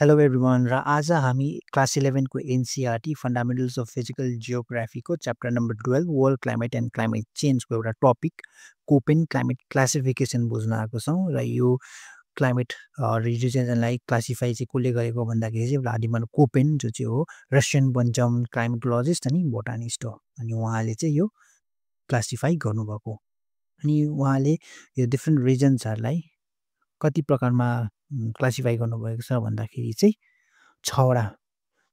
Hello everyone र आज हामी क्लास 11 को NCERT fundamentals of physical geography को chapter number 12 world climate and climate change को एउटा टपिक कोपेन क्लाइमेट क्लासिफिकेसन बुझ्न आएको छौँ र यो क्लाइमेट रिजनलाई क्लासिफाई चाहिँ कसले गरेको भन्दाखेरि चाहिँ भ्लादिमिर कोपेन जो चाहिँ हो रसियन बन्चम क्लाइमेटोलोजिस्ट अनि बोटानिस्ट हो अनि उहाँले चाहिँ यो क्लासिफाई गर्नुभएको अनि उहाँले यो डिफ्रेन्ट रिजन्सहरूलाई कति प्रकारमा क्लासिफाई गर्नुभएको छ भन्दाखेरि चाहिँ 6 वटा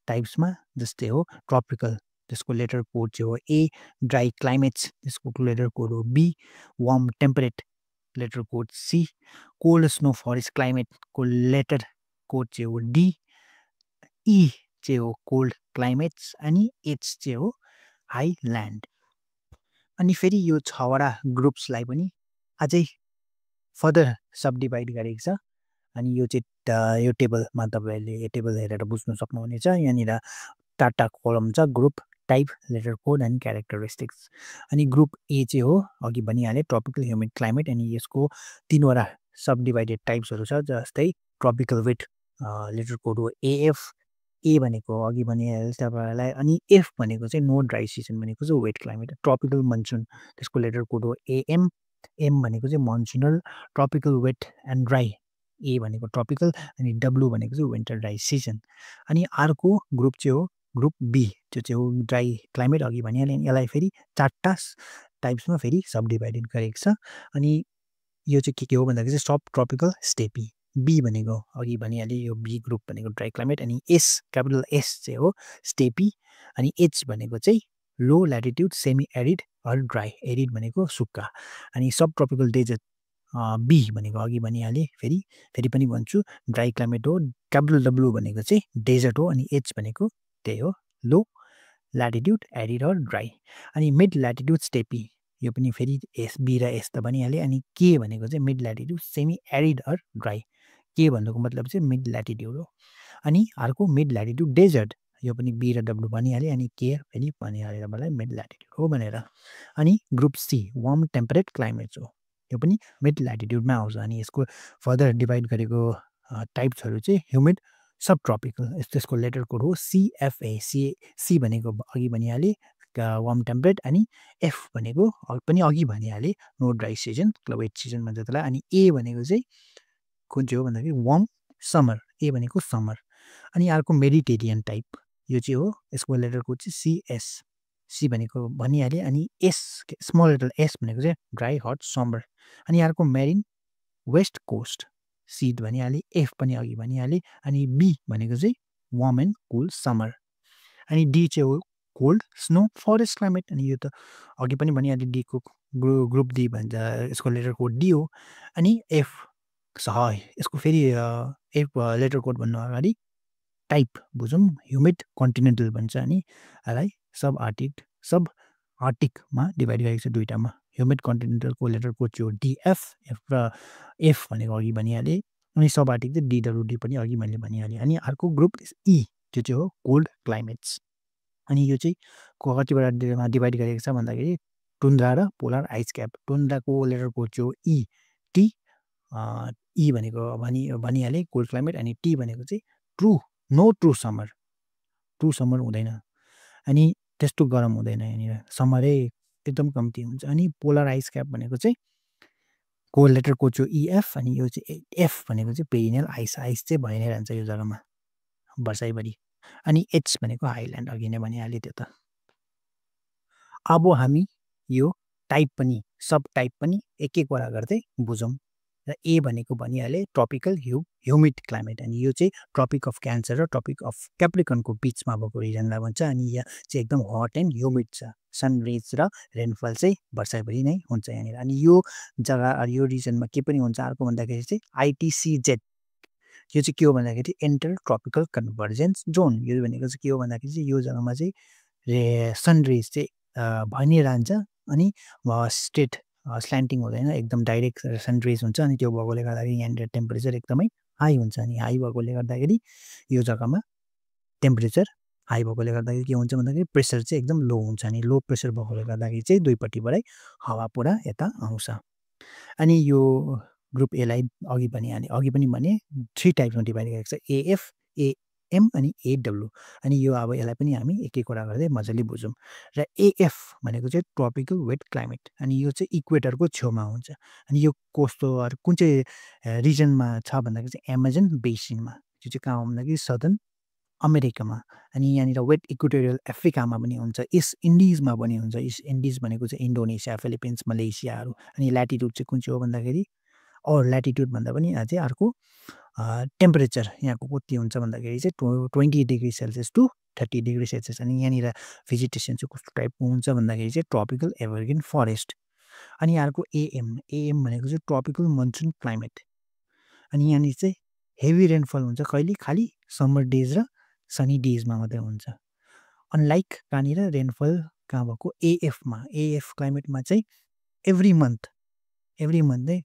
टाइप्समा जस्तै हो ट्रपिकल त्यसको लेटर कोड चाहिँ हो ए ड्राई क्लाइमेट्स त्यसको लेटर कोड हो B warm temperate letter code C cold snow forest क्लाइमेटको लेटर कोड चाहिँ हो डी ई चाहिँ हो कोल्ड क्लाइमेट्स अनि एच चाहिँ हो हाइल्यान्ड अनि फेरि यो 6 वटा ग्रुप्सलाई पनि अझै फर्दर सब डिभाइड गरेको छ अनि यो चाहिँ यो टेबलमा तपाईँहरूले यो टेबल हेरेर बुझ्न सक्नुहुनेछ यहाँनिर 4टा कलम छ group type letter code and characteristics अनि ग्रुप ए चाहिँ हो अघि भनिहालेँ ट्रपिकल ह्युमिड क्लाइमेट अनि यसको 3वटा सब डिभाइडेड टाइप्सहरू छ जस्तै ट्रपिकल वेट लेटर कोड हो एएफ ए भनेको अघि भनिहालेँ तपाईँहरूलाई अनि एफ भनेको चाहिँ नो ड्राई सिजन भनेको चाहिँ वेट क्लाइमेट ट्रपिकल मनसुन त्यसको लेटर कोड हो एएम एम भनेको चाहिँ मनसुनल ट्रपिकल वेट एन्ड ड्राई ए भनेको ट्रपिकल अनि डब्लु भनेको चाहिँ विन्टर ड्राई सिजन अनि अर्को ग्रुप चाहिँ हो ग्रुप बी त्यो चाहिँ हो ड्राई क्लाइमेट अघि भनिहालेँ यसलाई फेरि 4टा टाइप्समा फेरि सब डिभाइडेड गरेको छ अनि यो चाहिँ के हो भन्दाखेरि चाहिँ सब ट्रपिकल स्टेपी बी भनेको अघि भनिहालेँ यो बी ग्रुप भनेको ड्राई क्लाइमेट अनि एस क्यापिटल एस चाहिँ हो स्टेपी अनि एच भनेको चाहिँ low latitude semi arid or dry arid भनेको सुक्खा अनि सब ट्रपिकल डेजर्ट बी भनेको अघि भनिहालेँ फेरि पनि भन्छु ड्राई क्लाइमेट हो क्यापिटल डब्लु भनेको चाहिँ डेजर्ट हो अनि एच भनेको त्यही हो लो ल्याटिट्युड एरिड अर ड्राई अनि मिड ल्याटिट्युड स्टेपी यो पनि फेरि एस बी र एस त भनिहालेँ अनि के भनेको चाहिँ mid latitude semi arid or dry के भन्नुको मतलब चाहिँ मिड ल्याटिट्युड हो अनि अर्को मिड ल्याटिट्युड डेजर्ट यो पनि बी र डब्लु भनिहालेँ अनि के फेरि भनिहालेँ तपाईँलाई मिड ल्याटिट्युड हो भनेर अनि group C warm temperate climates हो यो पनि मिड ल्याटिट्युडमा आउँछ अनि यसको फर्दर डिभाइड गरेको टाइप्सहरू चाहिँ ह्युमिड सब ट्रपिकल त्यसको लेटर कोड हो सिएफए सी भनेको अघि भनिहालेँ वार्म टेम्परेट अनि एफ भनेको पनि अघि भनिहालेँ no dry season wet season भन्छ त्यसलाई अनि ए भनेको चाहिँ कुन चाहिँ हो भन्दाखेरि वार्म समर ए भनेको समर अनि अर्को मेडिटेरियन टाइप यो चाहिँ हो यसको लेटर कोड चाहिँ सिएस सी भनेको भनिहालेँ अनि एस स्मल लेटर एस भनेको चाहिँ ड्राई हट समर अनि अर्को मेरिन वेस्ट कोस्ट सी भनिहालेँ एफ पनि अघि भनिहालेँ अनि बी भनेको चाहिँ वार्म एन्ड कुल समर अनि डी चाहिँ हो कोल्ड स्नो फरेस्ट क्लाइमेट अनि यो त अघि पनि भनिहालेँ डीको ग्रुप डी भन्छ यसको लेटर कोड डी हो अनि एफ यसको फेरि एफ लेटर कोड भन्नु अगाडि टाइप बुझौँ ह्युमिड कन्टिनेन्टल भन्छ अनि यसलाई सब आर्टिकमा डिभाइड गरेको छ दुईवटामा ह्युमिड कन्टिनेन्टलको लेटर कोड चाहिँ हो डिएफ एफ र एफ भनेको अघि भनिहालेँ अनि सब आर्टिक चाहिँ डिडब्लुडी पनि अघि मैले भनिहालेँ अनि अर्को ग्रुप ई त्यो चाहिँ हो कोल्ड क्लाइमेट्स अनि यो चाहिँ कतिवटा डिभाइड गरेको छ भन्दाखेरि टुन्ड्रा र पोलर आइस क्याप टुन्ड्राको लेटर कोड चाहिँ हो ई टी ई भनेको भनिहालेँ कोल्ड क्लाइमेट अनि टी भनेको चाहिँ ट्रु समर हुँदैन अनि त्यस्तो गरम हुँदैन यहाँनिर समरै एकदम कम्ती हुन्छ अनि पोलर आइस क्याप भनेको चाहिँ को लेटर कोड चाहिँ इएफ अनि यो चाहिँ एफ भनेको चाहिँ पेरिनियल आइस चाहिँ भइ नै रहन्छ यो जग्गामा वर्षैभरि अनि एच भनेको हाइल्यान्ड अघि नै भनिहालेँ त्यो त अब हामी यो टाइप पनि सब टाइप पनि एक एकवटा गर्दै बुझौँ र ए भनेको भनिहालेँ ट्रपिकल ह्युमिड क्लाइमेट अनि यो चाहिँ ट्रपिक अफ क्यान्सर र ट्रपिक अफ क्याप्रिकनको बिचमा भएको रिजनलाई भन्छ अनि यहाँ चाहिँ एकदम हट एन्ड ह्युमिड छ सन रेज र रेनफल चाहिँ वर्षैभरि नै हुन्छ यहाँनिर अनि यो जग्गा यो रिजनमा के पनि हुन्छ अर्को भन्दाखेरि चाहिँ आइटिसिजेड यो चाहिँ के हो भन्दाखेरि इन्टर ट्रपिकल कन्भर्जेन्स जोन यो भनेको चाहिँ के हो भन्दाखेरि चाहिँ यो जग्गामा चाहिँ सन रेज चाहिँ भइ नै रहन्छ अनि स्ट्रेट स्ल्यान्टिङ हुँदैन एकदम डाइरेक्ट सन रेज हुन्छ अनि त्यो भएकोले गर्दाखेरि यहाँनिर टेम्परेचर एकदमै हाई हुन्छ अनि हाई भएकोले गर्दाखेरि यो जग्गामा टेम्परेचर हाई भएकोले गर्दाखेरि के हुन्छ भन्दाखेरि प्रेसर चाहिँ एकदम लो हुन्छ अनि लो प्रेसर भएकोले गर्दाखेरि चाहिँ दुईपट्टिबाटै हावा पुरा यता आउँछ अनि यो ग्रुप एलाई अघि पनि भने 3 टाइप्समा डिभाइड गरेको छ एएफ एएम अनि एडब्ल्यू अनि यो अब यसलाई पनि हामी एक एकवटा गर्दै मजाले बुझौँ। र एएफ भनेको चाहिँ ट्रपिकल वेट क्लाइमेट अनि यो चाहिँ इक्वेटरको छेउमा हुन्छ। अनि यो कस्तो कुन चाहिँ रिजनमा छ भन्दाखेरि चाहिँ एमाजन बेसिनमा। यो चाहिँ कहाँ हो भन्दाखेरि सदर्न अमेरिकामा अनि यहाँनिर वेट इक्वेटोरियल अफ्रिकामा पनि हुन्छ, इस्ट इन्डिजमा पनि हुन्छ। इस्ट इन्डिज भनेको चाहिँ इन्डोनेसिया, फिलिपिन्स, मलेसियाहरू अनि ल्याटिट्युड चाहिँ कुन चाहिँ हो भन्दाखेरि ल्याटिट्युड भन्दा पनि अझै अर्को टेम्परेचर यहाँको कति हुन्छ भन्दाखेरि चाहिँ 20 degree Celsius to 30 degree Celsius अनि यहाँनिर भेजिटेसन चाहिँ कस्तो टाइपको हुन्छ भन्दाखेरि चाहिँ ट्रपिकल एभरग्रिन फरेस्ट। अनि अर्को एएम भनेको चाहिँ ट्रपिकल मनसुन क्लाइमेट अनि यहाँनिर चाहिँ हेभी रेनफल हुन्छ कहिले खालि समर डेज र सनी डेजमा मात्रै हुन्छ। अनलाइक कहाँनिर रेनफल कहाँ भएको एएफ क्लाइमेटमा चाहिँ एभ्री मन्थ नै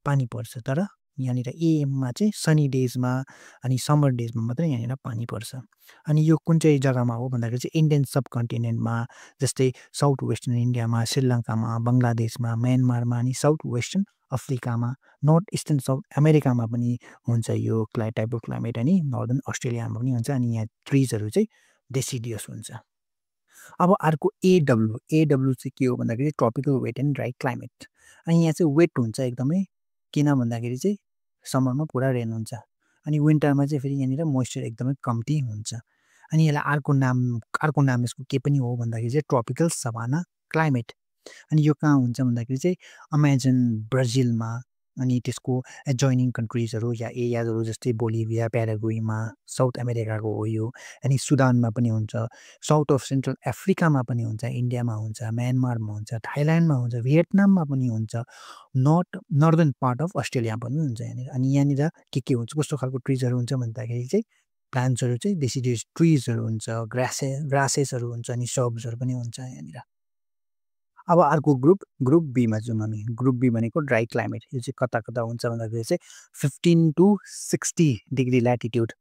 पानी पर्छ तर यहाँनिर एएममा चाहिँ सनी डेजमा अनि समर डेजमा मात्रै यहाँनिर पानी पर्छ। अनि यो कुन चाहिँ जग्गामा हो भन्दाखेरि चाहिँ इन्डियन सब कन्टिनेन्टमा जस्तै साउथ वेस्टर्न इन्डियामा, श्रीलङ्कामा, बङ्गलादेशमा, म्यानमारमा अनि साउथ वेस्टर्न अफ्रिकामा, नर्थ इस्टर्न साउथ अमेरिकामा पनि हुन्छ यो टाइप अफ क्लाइमेट अनि नर्दर्न अस्ट्रेलियामा पनि हुन्छ अनि यहाँ ट्रिजहरू चाहिँ डेसिडियस हुन्छ। अब अर्को एडब्ल्यू चाहिँ के हो भन्दाखेरि tropical wet and dry climate अनि यहाँ चाहिँ वेट हुन्छ एकदमै किन भन्दाखेरि चाहिँ समरमा पुरा रेन हुन्छ अनि विन्टरमा चाहिँ फेरि यहाँनिर मोइस्चर एकदमै कम्ती हुन्छ। अनि यसलाई अर्को नाम यसको के पनि हो भन्दाखेरि चाहिँ ट्रपिकल सभाना क्लाइमेट अनि यो कहाँ हुन्छ भन्दाखेरि चाहिँ अमेजन ब्राजिलमा अनि त्यसको एडजोइनिङ कन्ट्रिजहरू या एरियाजहरू जस्तै बोलिभिया, प्याराग्वेमा, साउथ अमेरिकाको हो यो अनि सुडानमा पनि हुन्छ, साउथ अफ सेन्ट्रल अफ्रिकामा पनि हुन्छ, इन्डियामा हुन्छ, म्यानमारमा हुन्छ, थाइल्यान्डमा हुन्छ, भियतनाममा पनि हुन्छ, नर्दर्न पार्ट अफ अस्ट्रेलिया पनि हुन्छ यहाँनिर। अनि यहाँनिर के हुन्छ कस्तो खालको ट्रिजहरू हुन्छ भन्दाखेरि चाहिँ प्लान्ट्सहरू चाहिँ डेसिडियस ट्रिजहरू हुन्छ, ग्रासेसहरू हुन्छ अनि सर्ब्सहरू पनि हुन्छ यहाँनिर। अब अर्को ग्रुप बीमा जाउँ हामी। ग्रुप बी भनेको ड्राई क्लाइमेट यो चाहिँ कता हुन्छ भन्दाखेरि चाहिँ 15 to 60 डिग्री ल्याटिट्युड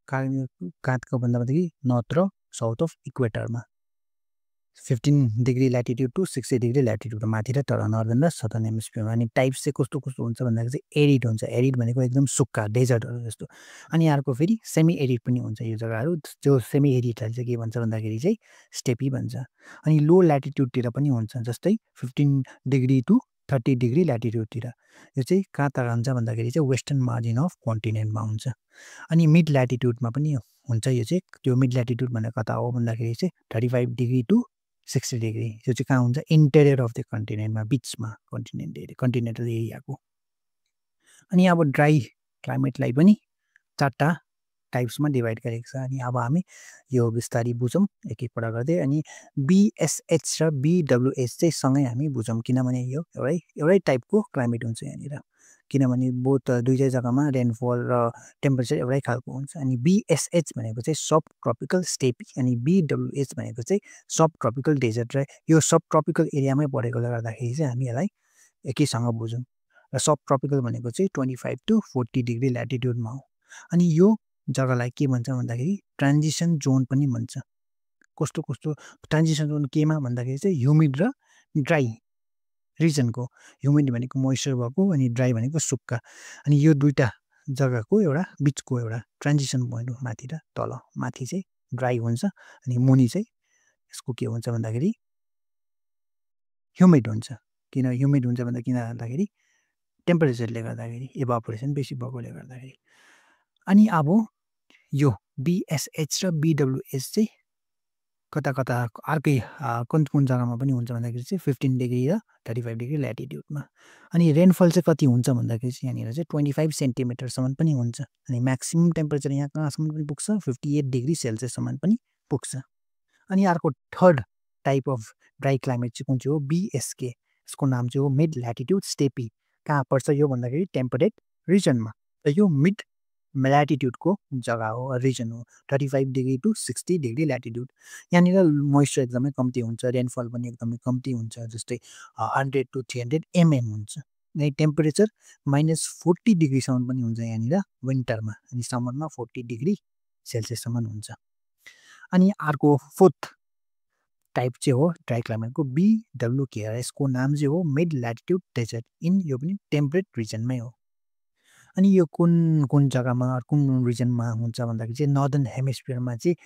कहाँको भन्दाखेरि नर्थ र साउथ अफ इक्वेटरमा 15 degree latitude to 60 degree latitude माथि र तल नर्दर्न र सदर्न हेमिस्फियरमा। अनि टाइप्स चाहिँ कस्तो हुन्छ भन्दाखेरि चाहिँ एरिड हुन्छ, एरिड भनेको एकदम सुक्खा डेजर्टहरू जस्तो अनि अर्को फेरि सेमी एरिड पनि हुन्छ यो जग्गाहरू जो सेमी एरिडलाई चाहिँ के भन्छ भन्दाखेरि चाहिँ स्टेपी भन्छ। अनि लो ल्याटिट्युडतिर पनि हुन्छ जस्तै 15 डिग्री टु 30 डिग्री ल्याटिट्युडतिर यो चाहिँ कहाँ हुन्छ भन्दाखेरि चाहिँ वेस्टर्न मार्जिन अफ कन्टिनेन्टमा हुन्छ। अनि मिड ल्याटिट्युडमा पनि हुन्छ यो चाहिँ त्यो मिड ल्याटिट्युड भनेको कता हो भन्दाखेरि चाहिँ 35 डिग्री टु 60 डिग्री यो चाहिँ कहाँ हुन्छ इन्टेरियर अफ द कन्टिनेन्टमा बिचमा कन्टिनेन्टल एरियाको। अनि अब ड्राई क्लाइमेटलाई पनि 4टा टाइप्समा डिभाइड गरेको छ अनि अब हामी यो बिस्तारै बुझौँ एक एकवटा गर्दै। अनि बिएसएच र बिडब्लुएच चाहिँ सँगै हामी बुझौँ किनभने यो एउटै टाइपको क्लाइमेट हुन्छ यहाँनिर किनभने बोथ दुईटै जग्गामा रेनफल र टेम्परेचर एउटै खालको हुन्छ। अनि बिएसएच भनेको चाहिँ सब ट्रपिकल स्टेपी अनि बिडब्लुएच भनेको चाहिँ सब ट्रपिकल डेजर्ट र यो सब ट्रपिकल एरियामै परेकोले गर्दाखेरि चाहिँ हामी यसलाई एकैसँग बुझौँ। र सब ट्रपिकल भनेको चाहिँ 25 to 40 डिग्री ल्याटिट्युडमा हो। अनि यो जग्गालाई के भन्छ भन्दाखेरि ट्रान्जिसन जोन पनि भन्छ। कस्तो ट्रान्जिसन जोन केमा भन्दाखेरि चाहिँ ह्युमिड र ड्राई रिजनको ह्युमिड भनेको मोइस्चर भएको अनि ड्राई भनेको सुक्खा अनि यो दुईटा जग्गाको एउटा बिचको एउटा ट्रान्जिसन पोइन्ट हो माथि र तल। माथि चाहिँ ड्राई हुन्छ अनि मुनि चाहिँ यसको के हुन्छ भन्दाखेरि ह्युमिड हुन्छ। किन ह्युमिड हुन्छ भन्दाखेरि टेम्परेचरले गर्दाखेरि इभापोरेसन बेसी भएकोले गर्दाखेरि। अनि अब यो बिएसएच र बिडब्लुएच चाहिँ कता अर्कै कुन जग्गामा पनि हुन्छ भन्दाखेरि चाहिँ 15 डिग्री र 35 डिग्री ल्याटिट्युडमा। अनि रेनफल चाहिँ कति हुन्छ भन्दाखेरि चाहिँ यहाँनिर चाहिँ 25 सेन्टिमिटरसम्म पनि हुन्छ अनि म्याक्सिमम् टेम्परेचर यहाँ कहाँसम्म पनि पुग्छ 58 डिग्री सेल्सियससम्म पनि पुग्छ। अनि अर्को third type of dry climate चाहिँ कुन चाहिँ हो बिएसके यसको नाम चाहिँ हो मिड ल्याटिट्युड स्टेपी कहाँ पर्छ यो भन्दाखेरि टेम्परेट रिजनमा र यो मिड ल्याटिट्युडको जग्गा हो रिजन हो 35 डिग्री टु 60 डिग्री ल्याटिट्युड। यहाँनिर मोइस्चर एकदमै कम्ती हुन्छ रेनफल पनि एकदमै कम्ती हुन्छ जस्तै 100 to 300 mm हुन्छ। अनि टेम्परेचर -40 डिग्रीसम्म पनि हुन्छ यहाँनिर विन्टरमा अनि समरमा 40 डिग्री सेल्सियससम्म हुन्छ। अनि अर्को फोर्थ टाइप चाहिँ हो ड्राई क्लाइमेटको बिडब्लुके यसको नाम चाहिँ हो मिड ल्याटिट्युड डेजर्ट इन यो पनि टेम्परेट रिजनमै हो। अनि यो कुन जग्गामा कुन रिजनमा हुन्छ भन्दाखेरि चाहिँ नर्दर्न हेमिस्फियरमा चाहिँ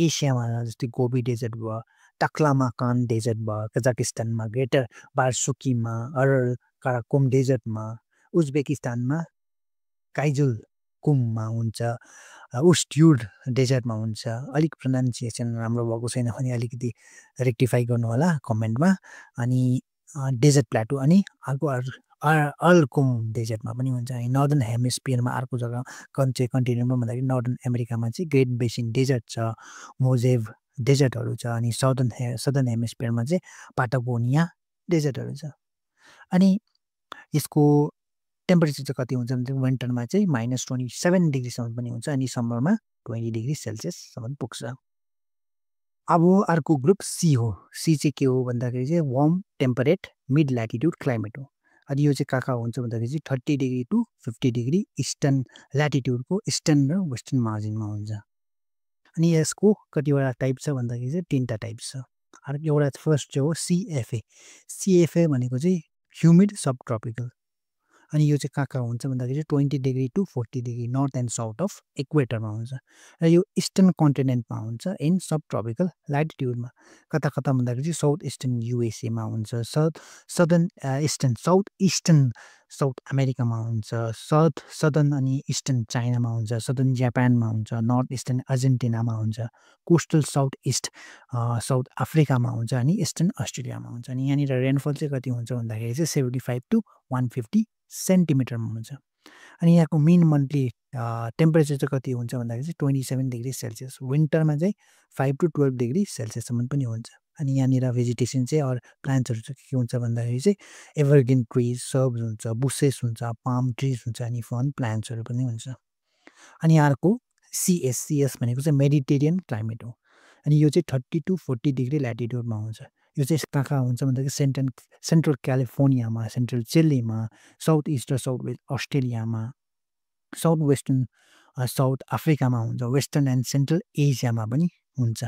एसियामा जस्तै गोबी डेजर्ट भयो, टाक्लामाकान डेजर्ट भयो, कजाकिस्तानमा ग्रेटर बारसुकीमा, अरल काराकोम डेजर्टमा, उज्बेकिस्तानमा काइजुल कुममा हुन्छ, उस्ट्युड डेजर्टमा हुन्छ। अलिक प्रोनाउन्सिएसन राम्रो भएको छैन भने अलिकति रेक्टिफाई गर्नुहोला कमेन्टमा। अनि डेजर्ट प्लाटो अनि अर्को अल्कुम डेजर्टमा पनि हुन्छ। अनि नर्दर्न हेमिस्फियरमा अर्को जग्गा कन्टिनेन्टमा भन्दाखेरि नर्दर्न अमेरिकामा चाहिँ ग्रेट बेसिन डेजर्ट छ, मोजेभ डेजर्टहरू छ। अनि सदर्न हेमिस्फियरमा चाहिँ पाटागोनिया डेजर्टहरू छ। अनि यसको टेम्परेचर चाहिँ कति हुन्छ भने विन्टरमा चाहिँ -27 डिग्रीसम्म पनि हुन्छ अनि समरमा 20 डिग्री सेल्सियससम्म पुग्छ। अब अर्को ग्रुप सी हो। सी चाहिँ के हो भन्दाखेरि चाहिँ warm temperate mid latitude climate हो। अनि यो चाहिँ कहाँ हुन्छ भन्दाखेरि चाहिँ 30 डिग्री टु 50 डिग्री इस्टर्न ल्याटिट्युडको इस्टर्न र वेस्टर्न मार्जिनमा हुन्छ। अनि यसको कतिवटा टाइप छ भन्दाखेरि चाहिँ 3टा टाइप छ। एउटा फर्स्ट चाहिँ हो सिएफए। सिएफए भनेको चाहिँ ह्युमिड सब ट्रपिकल। अनि यो चाहिँ कहाँ हुन्छ भन्दाखेरि चाहिँ 20 degree to 40 degree north and south of इक्वेटरमा हुन्छ। र यो इस्टर्न कन्टिनेन्टमा हुन्छ इन सब ट्रपिकल ल्याटिट्युडमा। कता भन्दाखेरि चाहिँ साउथ इस्टर्न युएसएमा हुन्छ, साउथ इस्टर्न साउथ अमेरिकामा हुन्छ, सदर्न अनि इस्टर्न चाइनामा हुन्छ, सदर्न जापानमा हुन्छ, नर्थ इस्टर्न अर्जेन्टिनामा हुन्छ, कोस्टल साउथ इस्ट साउथ अफ्रिकामा हुन्छ अनि इस्टर्न अस्ट्रेलियामा हुन्छ। अनि यहाँनिर रेनफल चाहिँ कति हुन्छ भन्दाखेरि चाहिँ 75 टु 150 सेन्टिमिटरमा हुन्छ। अनि यहाँको मिन मन्थली टेम्परेचर चाहिँ कति हुन्छ भन्दाखेरि चाहिँ 27 डिग्री सेल्सियस। विन्टरमा चाहिँ 5 टु 12 डिग्री सेल्सियससम्म पनि हुन्छ। अनि यहाँनिर भेजिटेसन चाहिँ अरू प्लान्ट्सहरू चाहिँ के हुन्छ भन्दाखेरि चाहिँ एभरग्रिन ट्रिज, सर्ब्स हुन्छ, बुसेस हुन्छ, पाम ट्रिज हुन्छ अनि फन प्लान्ट्सहरू पनि हुन्छ। अनि अर्को सिएस भनेको चाहिँ मेडिटेरियन क्लाइमेट हो। अनि यो चाहिँ 30 टु 40 डिग्री ल्याटिट्युडमा हुन्छ। यो चाहिँ कहाँ हुन्छ भन्दाखेरि सेन्ट्रल क्यालिफोर्नियामा, सेन्ट्रल चिलीमा, साउथ इस्ट र साउथ वेस्ट अस्ट्रेलियामा, साउथ वेस्टर्न साउथ अफ्रिकामा हुन्छ, वेस्टर्न एन्ड सेन्ट्रल एसियामा पनि हुन्छ।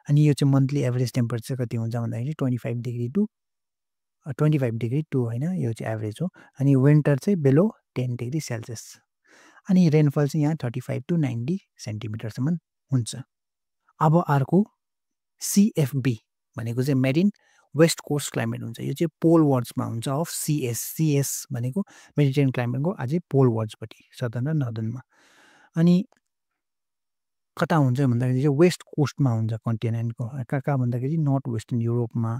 अनि यो चाहिँ मन्थली एभरेज टेम्परेचर कति हुन्छ भन्दाखेरि 25 डिग्री टु होइन, यो चाहिँ एभरेज हो। अनि विन्टर चाहिँ बिलो 10 डिग्री सेल्सियस। अनि रेनफल चाहिँ यहाँ 35 टु 90 सेन्टिमिटरसम्म हुन्छ। अब अर्को सिएफबी भनेको चाहिँ मेरिन वेस्ट कोस्ट क्लाइमेट हुन्छ। यो चाहिँ पोल वर्ड्समा हुन्छ अफ सिएस भनेको मेडिटेरियन क्लाइमेटको अझै पोल वर्ड्सपट्टि सदर्न र नर्दर्नमा। अनि कता हुन्छ भन्दाखेरि चाहिँ वेस्ट कोस्टमा हुन्छ कन्टिनेन्टको। कहाँ भन्दाखेरि नर्थ वेस्टर्न युरोपमा,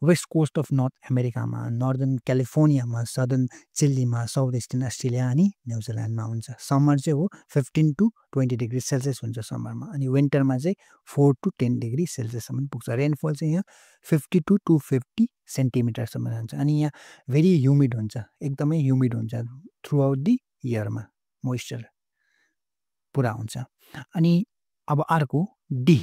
वेस्ट कोस्ट अफ नर्थ अमेरिकामा, नर्दर्न क्यालिफोर्नियामा, सदर्न चिलीमा, साउथ इस्टर्न अस्ट्रेलिया अनि न्युजिल्यान्डमा हुन्छ। समर चाहिँ हो 15 टु 20 डिग्री सेल्सियस हुन्छ समरमा। अनि विन्टरमा चाहिँ 4 टु 10 डिग्री सेल्सियससम्म पुग्छ। रेनफल चाहिँ यहाँ 50 टु 250 सेन्टिमिटरसम्म हुन्छ। अनि यहाँ भेरी ह्युमिड हुन्छ, एकदमै ह्युमिड हुन्छ थ्रु आउट दि इयरमा, मोइस्चर पुरा हुन्छ। अनि अब अर्को डी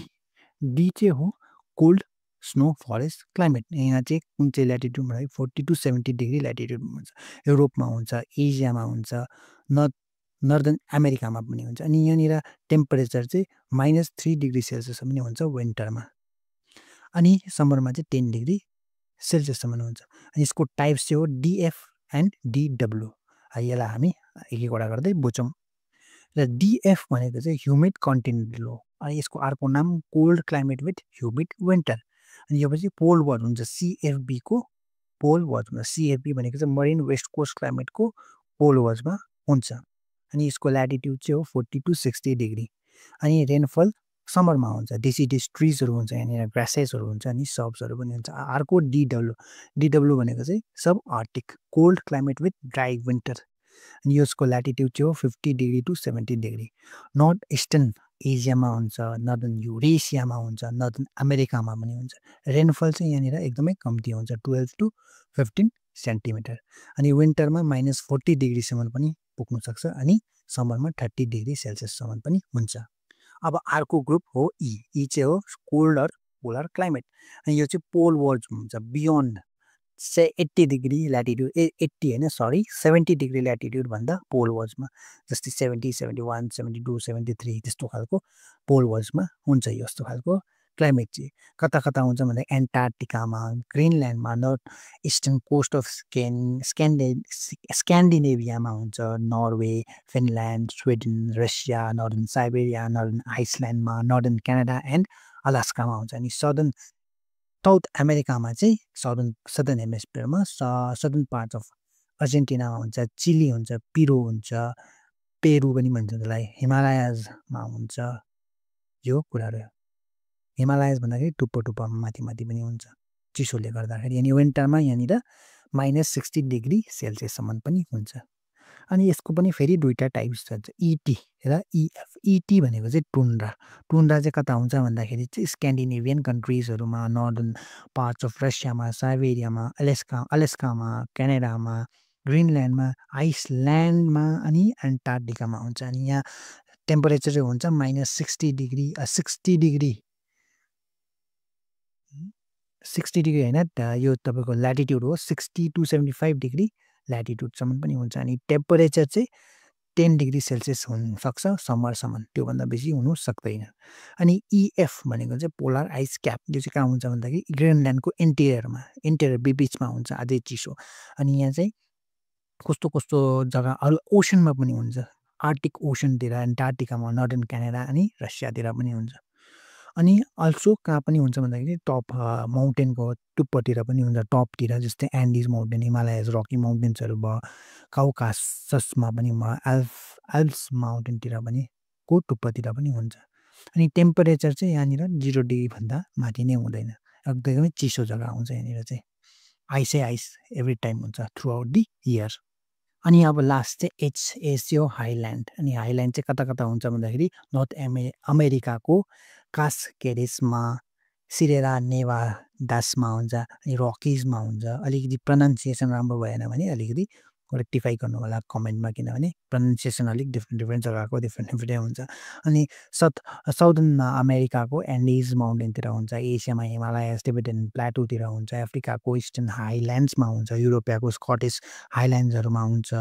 चाहिँ हो कोल्ड स्नो फरेस्ट क्लाइमेट। यहाँ चाहिँ कुन चाहिँ ल्याटिट्युड भन्दाखेरि 40 टु 70 डिग्री ल्याटिट्युडमा हुन्छ, युरोपमा हुन्छ, एसियामा हुन्छ, नर्दर्न अमेरिकामा पनि हुन्छ। अनि यहाँनिर टेम्परेचर चाहिँ -3 डिग्री सेल्सियससम्म पनि हुन्छ विन्टरमा। अनि समरमा चाहिँ 10 डिग्री सेल्सियससम्म हुन्छ। अनि यसको टाइप्स चाहिँ हो डिएफ एन्ड डिडब्ल्यू। यसलाई हामी एक एकवटा गर्दै बुझौँ। र डिएफ भनेको चाहिँ ह्युमिड कन्टिनेन्टल हो। अनि यसको अर्को नाम cold climate with humid winter. अनि यो पछि पोल वर्ड हुन्छ सिएफबीको पोल वर्ड्समा। सिएफबी भनेको चाहिँ मरिन वेस्ट कोस्ट क्लाइमेटको पोल वर्ड्समा हुन्छ। अनि यसको ल्याटिट्युड चाहिँ हो 40 टु 60 डिग्री। अनि रेनफल समरमा हुन्छ, डिसिडिस ट्रिजहरू हुन्छ, यहाँनिर ग्रासेसहरू हुन्छ अनि सर्ब्सहरू पनि हुन्छ। अर्को डिडब्ल्यू भनेको चाहिँ sub arctic cold climate with dry winter. अनि यसको ल्याटिट्युड चाहिँ हो 50 degree to 70 degree. North eastern एसियामा हुन्छ, नर्दर्न युरेसियामा हुन्छ, नर्दर्न अमेरिकामा पनि हुन्छ। रेनफल चाहिँ यहाँनिर एकदमै कम्ती हुन्छ, 12 टु 15 सेन्टिमिटर। अनि विन्टरमा -40 डिग्रीसम्म पनि पुग्न सक्छ अनि समरमा 30 डिग्री सेल्सियससम्म पनि हुन्छ। अब अर्को ग्रुप हो ई चाहिँ हो कोल्ड अर पोलर क्लाइमेट। अनि यो चाहिँ पोल वर्ड्स हुन्छ beyond 80 degree latitude 70 degree latitude भन्दा पोल वर्ड्समा, जस्तै 70, 71, 72, 73 त्यस्तो खालको पोल वर्ड्समा हुन्छ यस्तो खालको क्लाइमेट चाहिँ कता हुन्छ भन्दा एन्टार्क्टिकामा, ग्रिनल्यान्डमा, नर्थ इस्टर्न कोस्ट अफ स्क्यान्डिनेभियामा हुन्छ, Norway, Finland, Sweden, Russia, northern Siberia, northern आइसल्यान्डमा, नर्दर्न क्यानाडा एन्ड अलास्कामा हुन्छ। अनि साउथ अमेरिकामा चाहिँ सदर्न हेमिस्फियरमा सदर्न पार्ट अफ अर्जेन्टिनामा हुन्छ, चिली हुन्छ, पेरु पनि भन्छ त्यसलाई, हिमालयजमा हुन्छ। यो कुराहरू हिमालयज भन्दाखेरि टुप्पो माथि पनि हुन्छ चिसोले गर्दाखेरि। अनि विन्टरमा यहाँनिर -60 डिग्री सेल्सियससम्म पनि हुन्छ। अनि यसको पनि फेरि दुईवटा टाइप्स छ, इटी र इएफ। इटी भनेको चाहिँ टुन्ड्रा चाहिँ कता हुन्छ भन्दाखेरि चाहिँ स्क्यान्डिनेभियन कन्ट्रिजहरूमा, नर्दर्न पार्ट्स अफ रसियामा, साइबेरियामा, अलास्कामा, क्यानाडामा, ग्रिनल्यान्डमा, आइसल्यान्डमा अनि एन्टार्क्टिकामा हुन्छ। अनि यहाँ टेम्परेचर चाहिँ हुन्छ -60 डिग्री 60 डिग्री होइन, यो तपाईँको ल्याटिट्युड हो, 60 to 75 डिग्री ल्याटिट्युडसम्म पनि हुन्छ। अनि टेम्परेचर चाहिँ 10 डिग्री सेल्सियस हुनसक्छ समरसम्म, त्योभन्दा बेसी हुनु सक्दैन। अनि इएफ भनेको चाहिँ पोलर आइस क्याप, यो चाहिँ कहाँ हुन्छ भन्दाखेरि ग्रिनल्यान्डको इन्टेरियर बिचमा हुन्छ, अझै चिसो। अनि यहाँ चाहिँ कस्तो जग्गा अरू ओसनमा पनि हुन्छ, आर्टिक ओसनतिर, एन्टार्क्टिकामा, नर्दर्न क्यानाडा अनि रसियातिर पनि हुन्छ। अनि अल्सो कहाँ पनि हुन्छ भन्दाखेरि टप माउन्टेनको टुप्पोतिर पनि हुन्छ, टपतिर, जस्तै एन्डिज माउन्टेन, हिमालयज रकी माउन्टेन्सहरू भयो, काउकाससमा पनि एल्प्स माउन्टेनतिर पनि को टुप्पोतिर पनि हुन्छ। अनि टेम्परेचर चाहिँ यहाँनिर 0 डिग्रीभन्दा माथि नै हुँदैन, एकदमै चिसो जग्गा हुन्छ यहाँनिर चाहिँ, आइस एभ्री टाइम हुन्छ थ्रु आउट दि इयर। अनि अब लास्ट चाहिँ एसएसियो हाइल्यान्ड। अनि हाइल्यान्ड चाहिँ कता हुन्छ भन्दाखेरि नर्थ अमेरिकाको कास्केडेसमा, सिरेरा नेभाडासमा हुन्छ, अनि रकिजमा हुन्छ। अलिकति प्रोनाउन्सिएसन राम्रो भएन भने अलिकति रेक्टिफाई गर्नु होला कमेन्टमा, किनभने प्रोनाउन्सिएसन अलिक डिफ्रेन्ट जग्गाको डिफ्रेन्ट हुन्छ। अनि साउदर्न अमेरिकाको एन्डिज माउन्टेनतिर हुन्छ, एसियामा हिमालयस, टिबेटन प्लाटोतिर हुन्छ, अफ्रिकाको इस्टर्न हाइल्यान्ड्समा हुन्छ, युरोपियाको स्कटिस हाइल्यान्ड्सहरूमा हुन्छ।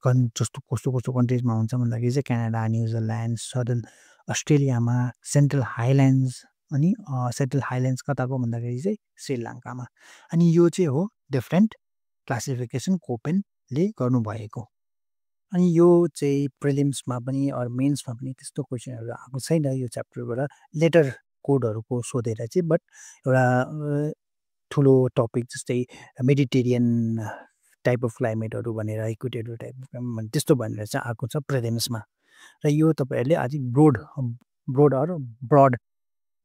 कस्तो कन्ट्रिजमा हुन्छ भन्दाखेरि चाहिँ क्यानाडा, न्युजिल्यान्ड, सदर्न अस्ट्रेलियामा, सेन्ट्रल हाइल्यान्ड्स, अनि सेन्ट्रल हाइल्यान्ड्स कताको भन्दाखेरि चाहिँ श्रीलङ्कामा। अनि यो चाहिँ हो डिफ्रेन्ट क्लासिफिकेसन कोपेनले गर्नुभएको। अनि यो चाहिँ प्रिलिम्समा पनि अरू मेन्समा पनि त्यस्तो क्वेसनहरू आएको छैन यो च्याप्टरबाट, लेटर कोडहरूको सोधेर चाहिँ। बट एउटा ठुलो टपिक जस्तै मेडिटेरियन टाइप अफ क्लाइमेटहरू भनेर, इक्वेटोरियल टाइप अफ क्लाइमेट त्यस्तो भनेर चाहिँ आएको छ प्रिलिम्समा। र यो तपाईँहरूले अझै ब्रोड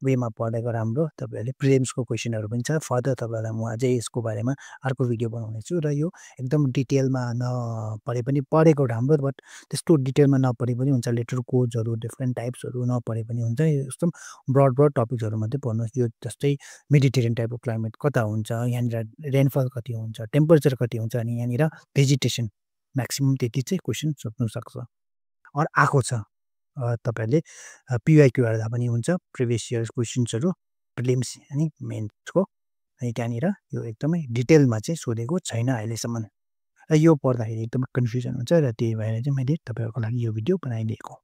वेमा पढेको राम्रो। तपाईँहरूले प्रिलिम्सको क्वेसनहरू पनि छ, फर्दर तपाईँहरूलाई म अझै यसको बारेमा अर्को भिडियो बनाउने छु। र यो एकदम डिटेलमा नपढे पनि पढेको राम्रो, बट त्यस्तो डिटेलमा नपढे पनि हुन्छ, लेटर कोड्सहरू डिफ्रेन्ट टाइप्सहरू नपढे पनि हुन्छ, एकदम ब्रड टपिक्सहरू मात्रै पढ्नुहोस्। यो जस्तै मेडिटेरियन टाइप अफ क्लाइमेट कता हुन्छ, यहाँनिर रेनफल कति हुन्छ, टेम्परेचर कति हुन्छ, अनि यहाँनिर भेजिटेसन म्याक्सिमम् त्यति चाहिँ क्वेसन सोध्नुसक्छ। अरू आएको छ तपाईँहरूले पिवाइक्यू हेर्दा पनि हुन्छ, प्रिभियस इयर्स क्वेसन्सहरू प्रिलिम्स अनि मेन्सको। अनि त्यहाँनिर यो एकदमै डिटेलमा चाहिँ सोधेको छैन अहिलेसम्म, र यो पढ्दाखेरि एकदमै कन्फ्युजन हुन्छ, र त्यही भएर चाहिँ मैले तपाईँहरूको लागि यो भिडियो बनाइदिएको।